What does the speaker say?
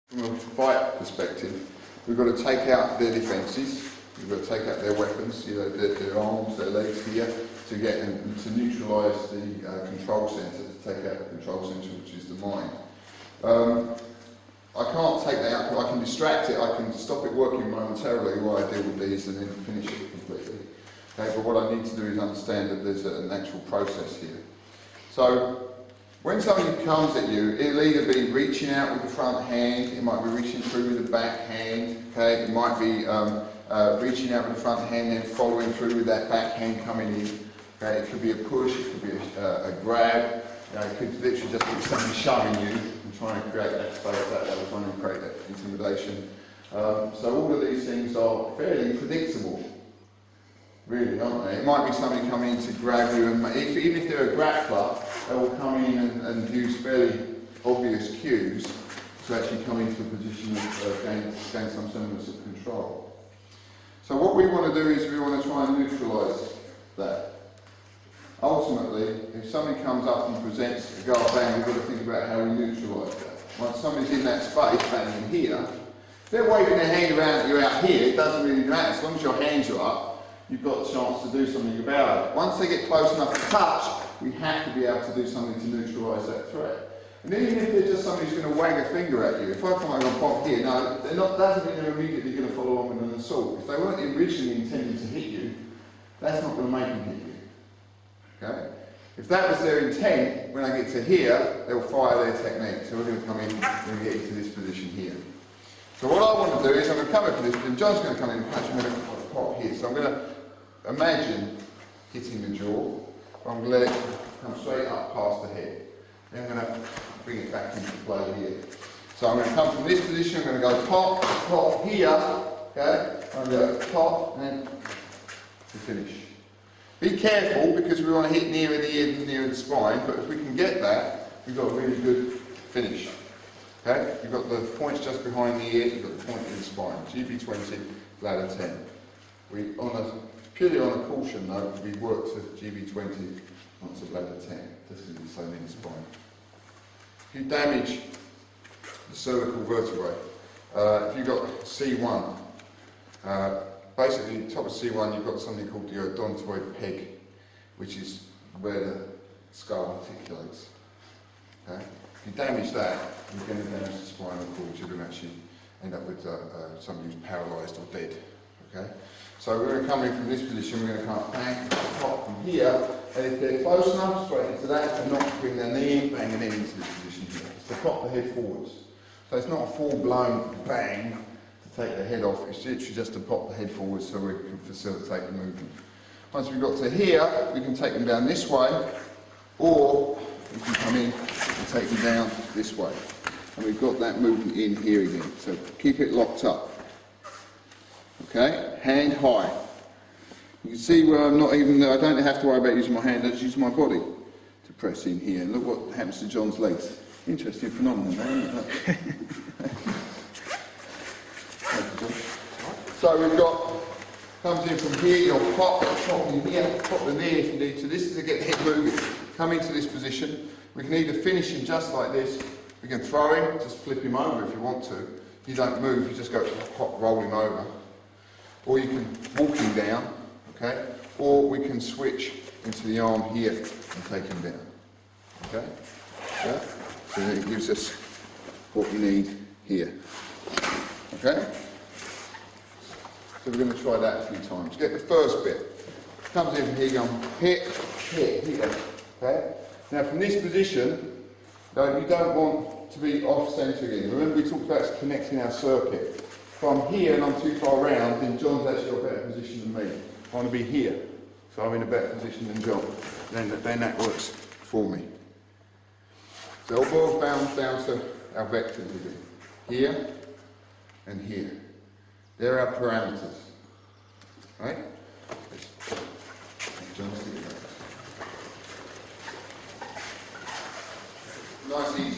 From a fight perspective, we've got to take out their defences, we've got to take out their weapons, you know, their arms, their legs here, to get them to neutralise the control centre, to take out the control centre, which is the mind. I can't take that out, I can distract it, I can stop it working momentarily while I deal with these and then finish it completely. Okay, but what I need to do is understand that there's an actual process here. So, when somebody comes at you, it'll either be reaching out with the front hand, it might be reaching through with the back hand, okay? It might be reaching out with the front hand and following through with that back hand coming in. Okay? It could be a push, it could be a grab, it could literally just be somebody shoving you and trying to create that space, that was trying to create that intimidation. So all of these things are fairly predictable, really, aren't they? It might be somebody coming in to grab you, and even if they're a grappler, they will come in and use fairly obvious cues to actually come into a position of gain some semblance of control. So what we want to do is we want to try and neutralise that. Ultimately, if somebody comes up and presents a guard bang, we've got to think about how we neutralise that. Once somebody's in that space, banging here, if they're waving their hand around at you out here, it doesn't really matter. As long as your hands are up, you've got a chance to do something about it. Once they get close enough to touch, we have to be able to do something to neutralise that threat. And even if they're just somebody who's going to wag a finger at you, if I come over and pop here, no, doesn't mean they're immediately going to follow on with an assault. If they weren't originally intending to hit you, that's not going to make them hit you. Okay? If that was their intent, when I get to here, they'll fire their technique. So we're going to come in and get into this position here. So what I want to do is I'm going to come into this, and John's going to come in and punch me with a pop here. So I'm going to imagine hitting the jaw. I'm going to let it come straight up past the head. Then I'm going to bring it back into play here. So I'm going to come from this position, I'm going to go pop, pop here, okay? I'm going to go pop and then to finish. Be careful because we want to hit nearer the ear and nearer the spine, but if we can get that, we've got a really good finish. Okay? You've got the points just behind the ear, you've got the point in the spine. GB20, bladder 10. Purely on a caution note, we work to GB20, not to bladder 10, just because it's so near the spine. If you damage the cervical vertebrae, if you've got C1, basically top of C1 you've got something called the odontoid peg, which is where the skull articulates. Okay? If you damage that, you're going to damage the spinal cord, you're going to actually end up with somebody who's paralysed or dead. Okay? So we're going to come in from this position, we're going to come up, bang, pop from here, and if they're close enough, straight into that, and not bring their knee in, bang, and then into this position here. It's to pop the head forwards. So it's not a full-blown bang to take the head off, it's literally just to pop the head forwards so we can facilitate the movement. Once we've got to here, we can take them down this way, or we can come in and take them down this way. And we've got that movement in here again, so keep it locked up. Okay, hand high. You can see where I'm not even, I don't have to worry about using my hand, I just use my body to press in here. And look what happens to John's legs. Interesting phenomenon, isn't it? So we've got, comes in from here, you'll pop in here, pop the knee if you need to. This is to get the hip moving. Come into this position. We can either finish him just like this, we can throw him, just flip him over if you want to. If you don't move, you just go pop, roll him over. Or you can walk him down, okay? Or we can switch into the arm here and take him down, okay? Yeah? So it gives us what we need here, okay? So we're going to try that a few times. Get the first bit. Comes in from here, going hit, hit, here, okay? Now from this position, you don't want to be off centre again. Remember we talked about connecting our circuit. If I'm here and I'm too far around, then John's actually got a better position than me. I want to be here, so I'm in a better position than John. Then that works for me. So it all boils down to our vectors again. Here and here. They're our parameters. Right? John's nice easy